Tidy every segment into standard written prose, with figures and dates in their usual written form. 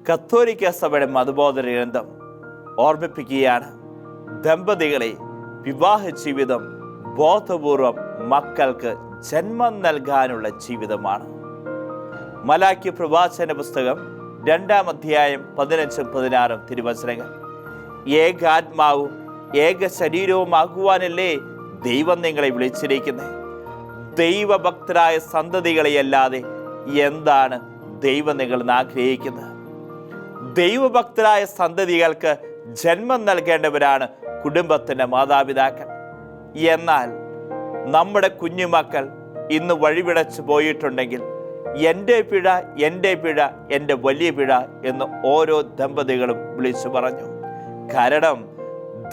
കത്തോലിക്ക സഭയുടെ മതബോധന ഗ്രന്ഥം ഓർമ്മിപ്പിക്കുകയാണ്, ദമ്പതികളെ വിവാഹ ജീവിതം ബോധപൂർവം മക്കൾക്ക് ജന്മം നൽകാനുള്ള ജീവിതമാണ്. മലാക്കി പ്രവാചന പുസ്തകം 2-ാം അധ്യായം 15-16 തിരുവചനങ്ങൾ. ഏകാത്മാവും ഏക ശരീരവുമാകുവാനല്ലേ ദൈവം നിങ്ങളെ വിളിച്ചിരിക്കുന്നത്. ദൈവഭക്തരായ സന്തതികളെയല്ലാതെ എന്താണ് ദൈവം നിങ്ങളെന്ന് ആഗ്രഹിക്കുന്നത്? ദൈവഭക്തരായ സന്തതികൾക്ക് ജന്മം നൽകേണ്ടവരാണ് കുടുംബത്തിൻ്റെ മാതാപിതാക്കൾ. എന്നാൽ നമ്മുടെ കുഞ്ഞുമക്കൾ ഇന്ന് വഴിപിടച്ചു പോയിട്ടുണ്ടെങ്കിൽ എൻ്റെ പിഴ, എൻ്റെ പിഴ, എൻ്റെ വലിയ പിഴ എന്ന് ഓരോ ദമ്പതികളും വിളിച്ചു പറഞ്ഞു. കാരണം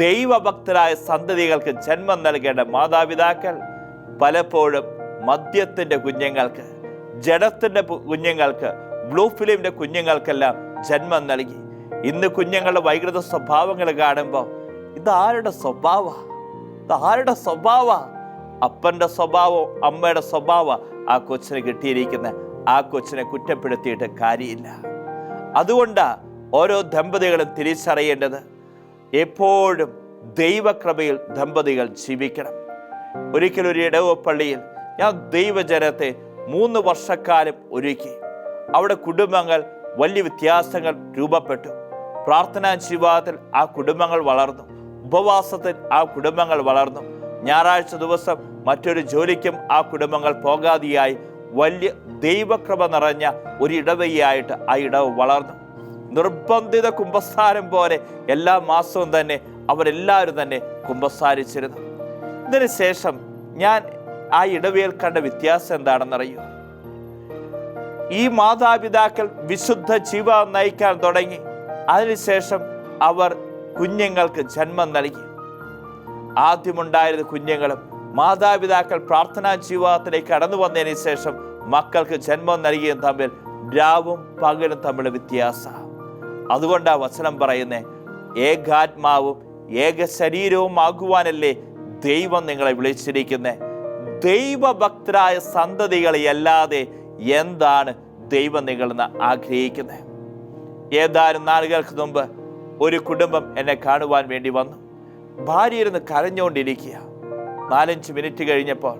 ദൈവഭക്തരായ സന്തതികൾക്ക് ജന്മം നൽകേണ്ട മാതാപിതാക്കൾ പലപ്പോഴും മദ്യത്തിൻ്റെ കുഞ്ഞുങ്ങൾക്ക്, ജഡത്തിൻ്റെ കുഞ്ഞുങ്ങൾക്ക്, ബ്ലൂ ഫിലിമിൻ്റെ കുഞ്ഞുങ്ങൾക്കെല്ലാം ജന്മം നൽകി. ഇന്ന് കുഞ്ഞുങ്ങളുടെ വൈകൃത സ്വഭാവങ്ങൾ കാണുമ്പോൾ ഇതാരുടെ സ്വഭാവ, ഇതാരുടെ സ്വഭാവ? അപ്പൻ്റെ സ്വഭാവം, അമ്മയുടെ സ്വഭാവം ആ കൊച്ചിന് കിട്ടിയിരിക്കുന്നത്. ആ കൊച്ചിനെ കുറ്റപ്പെടുത്തിയിട്ട് കാര്യമില്ല. അതുകൊണ്ടാണ് ഓരോ ദമ്പതികളും തിരിച്ചറിയേണ്ടത്, എപ്പോഴും ദൈവകൃപയിൽ ദമ്പതികൾ ജീവിക്കണം. ഒരിക്കലൊരു ഇടവപ്പള്ളിയിൽ ഞാൻ ദൈവജനത്തെ 3 വർഷക്കാലം ഒരുക്കി. അവിടെ കുടുംബങ്ങൾ വലിയ വ്യത്യാസങ്ങൾ രൂപപ്പെട്ടു. പ്രാർത്ഥനാ ജീവിതത്തിൽ ആ കുടുംബങ്ങൾ വളർന്നു, ഉപവാസത്തിൽ ആ കുടുംബങ്ങൾ വളർന്നു. ഞായറാഴ്ച ദിവസം മറ്റൊരു ജോലിക്കും ആ കുടുംബങ്ങൾ പോകാതെയായി വലിയ ദൈവകൃപ നിറഞ്ഞ ഒരു ഇടവകയായിട്ട് ആ ഇടവ് വളർന്നു. നിർബന്ധിത കുമ്പസാരം പോലെ എല്ലാ മാസവും തന്നെ അവരെല്ലാവരും തന്നെ കുമ്പസാരിച്ചിരുന്നു. ഇതിന് ശേഷം ഞാൻ ആ ഇടവയിൽ കണ്ട വ്യത്യാസം എന്താണെന്നറിയൂ? ഈ മാതാപിതാക്കൾ വിശുദ്ധ ജീവിതം നയിക്കാൻ തുടങ്ങി. അതിനുശേഷം അവർ കുഞ്ഞുങ്ങൾക്ക് ജന്മം നൽകി. ആദ്യമുണ്ടായിരുന്ന കുഞ്ഞുങ്ങളും മാതാപിതാക്കൾ പ്രാർത്ഥനാ ജീവിതത്തിലേക്ക് കടന്നു വന്നതിന് ശേഷം മക്കൾക്ക് ജന്മം നൽകിയും തമ്മിൽ രാവും പകലും തമ്മിൽ വ്യത്യാസം. അതുകൊണ്ടാണ് വചനം പറയുന്നത്, ഏകാത്മാവും ഏക ശരീരവും ആകുവാനല്ലേ ദൈവം നിങ്ങളെ വിളിച്ചിരിക്കുന്നത്. ദൈവഭക്തരായ സന്തതികളെയല്ലാതെ എന്താണ് ദൈവം നിങ്ങളെന്ന് ആഗ്രഹിക്കുന്നത്? ഏതാനും നാളുകൾക്ക് മുമ്പ് ഒരു കുടുംബം എന്നെ കാണുവാൻ വേണ്ടി വന്നു. ഭാര്യ ഇരുന്ന് കരഞ്ഞുകൊണ്ടിരിക്കുക. 4-5 മിനിറ്റ് കഴിഞ്ഞപ്പോൾ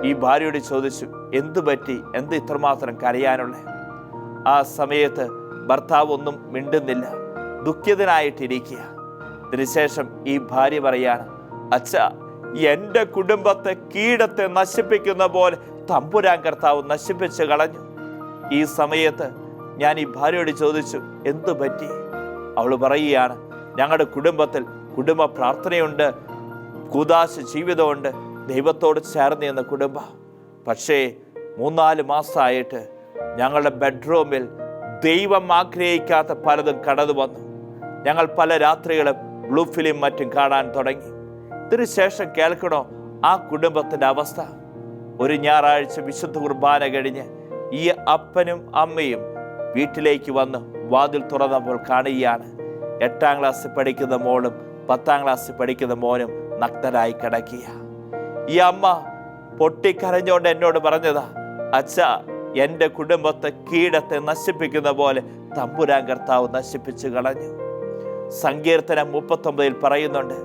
ഈ ഭാര്യയോട് ചോദിച്ചു, എന്തു പറ്റി, എന്ത് ഇത്രമാത്രം കരയാനുള്ളത്? ആ സമയത്ത് ഭർത്താവ് ഒന്നും മിണ്ടുന്നില്ല, ദുഃഖിതനായിട്ടിരിക്കുക. ഇതിനുശേഷം ഈ ഭാര്യ പറയാണ്, അച്ഛാ, എൻ്റെ കുടുംബത്തെ കീടത്തെ നശിപ്പിക്കുന്ന പോലെ തമ്പുരാൻ കർത്താവ് നശിപ്പിച്ച് കളഞ്ഞു. ഈ സമയത്ത് ഞാൻ ഈ ഭാര്യയോട് ചോദിച്ചു, എന്തു പറ്റി? അവൾ പറയുകയാണ്, ഞങ്ങളുടെ കുടുംബത്തിൽ കുടുംബ പ്രാർത്ഥനയുണ്ട്, കൂദാശ ജീവിതമുണ്ട്, ദൈവത്തോട് ചേർന്ന് നിന്ന കുടുംബം. പക്ഷേ 3-4 മാസമായിട്ട് ഞങ്ങളുടെ ബെഡ്റൂമിൽ ദൈവം ആഗ്രഹിക്കാത്ത പലതും കടന്നു വന്നു. ഞങ്ങൾ പല രാത്രികളും ബ്ലൂ ഫിലിം മറ്റും കാണാൻ തുടങ്ങി. ഇതിനുശേഷം കേൾക്കണോ ആ കുടുംബത്തിൻ്റെ അവസ്ഥ? ഒരു ഞായറാഴ്ച വിശുദ്ധ കുർബാന കഴിഞ്ഞ് ഈ അപ്പനും അമ്മയും വീട്ടിലേക്ക് വന്ന് വാതിൽ തുറന്നപ്പോൾ കാണുകയാണ് 8-ാം ക്ലാസ്സിൽ പഠിക്കുന്ന മോളും 10-ാം ക്ലാസ്സിൽ പഠിക്കുന്ന മോനും നഗ്നരായി കിടക്കുക. ഈ അമ്മ പൊട്ടിക്കരഞ്ഞുകൊണ്ട് എന്നോട് പറഞ്ഞതാ, അച്ഛാ, എൻ്റെ കുടുംബത്തെ കീടത്തെ നശിപ്പിക്കുന്ന പോലെ തമ്പുരാൻ കർത്താവ് നശിപ്പിച്ചു കളഞ്ഞു. സങ്കീർത്തനം 39 പറയുന്നുണ്ട്,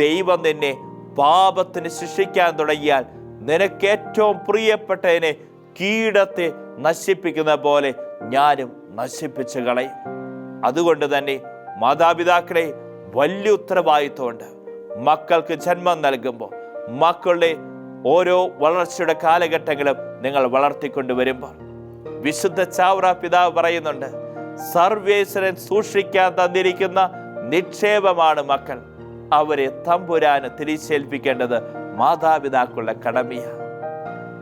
ദൈവം നിന്നെ പാപത്തിന് ശിക്ഷിക്കാൻ തുടങ്ങിയാൽ നിനക്ക് ഏറ്റവും പ്രിയപ്പെട്ടതിനെ കീടത്തെ നശിപ്പിക്കുന്ന പോലെ ഞാനും നശിപ്പിച്ചു കളയും. അതുകൊണ്ട് തന്നെ മാതാപിതാക്കളെ വലിയ ഉത്തരവാദിത്വമുണ്ട്. മക്കൾക്ക് ജന്മം നൽകുമ്പോൾ, മക്കളുടെ ഓരോ വളർച്ചയുടെ കാലഘട്ടങ്ങളും നിങ്ങൾ വളർത്തിക്കൊണ്ടുവരുമ്പോൾ, വിശുദ്ധ ചാവറ പിതാവ് പറയുന്നുണ്ട്, സർവേശ്വരൻ സൂക്ഷിക്കാൻ തന്നിരിക്കുന്ന നിക്ഷേപമാണ് മക്കൾ. അവരെ തമ്പുരാന് തിരിച്ചേൽപ്പിക്കേണ്ടത് മാതാപിതാക്കളുടെ കടമയാണ്.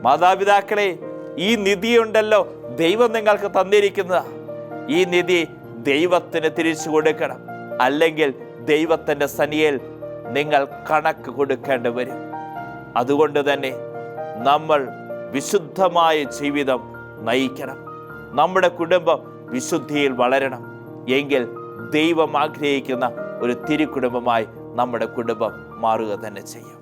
മാതാപിതാക്കളെ, ഈ നിധിയുണ്ടല്ലോ ദൈവം നിങ്ങൾക്ക് തന്നിരിക്കുന്നത്, ഈ നിധി ദൈവത്തിന് തിരിച്ചു കൊടുക്കണം. അല്ലെങ്കിൽ ദൈവത്തിൻ്റെ സന്നിധിയിൽ നിങ്ങൾ കണക്ക് കൊടുക്കേണ്ടി വരും. അതുകൊണ്ട് തന്നെ നമ്മൾ വിശുദ്ധമായ ജീവിതം നയിക്കണം. നമ്മുടെ കുടുംബം വിശുദ്ധിയിൽ വളരണം. എങ്കിൽ ദൈവം ആഗ്രഹിക്കുന്ന ഒരു തിരുക്കുടുംബമായി നമ്മുടെ കുടുംബം മാറുക തന്നെ ചെയ്യും.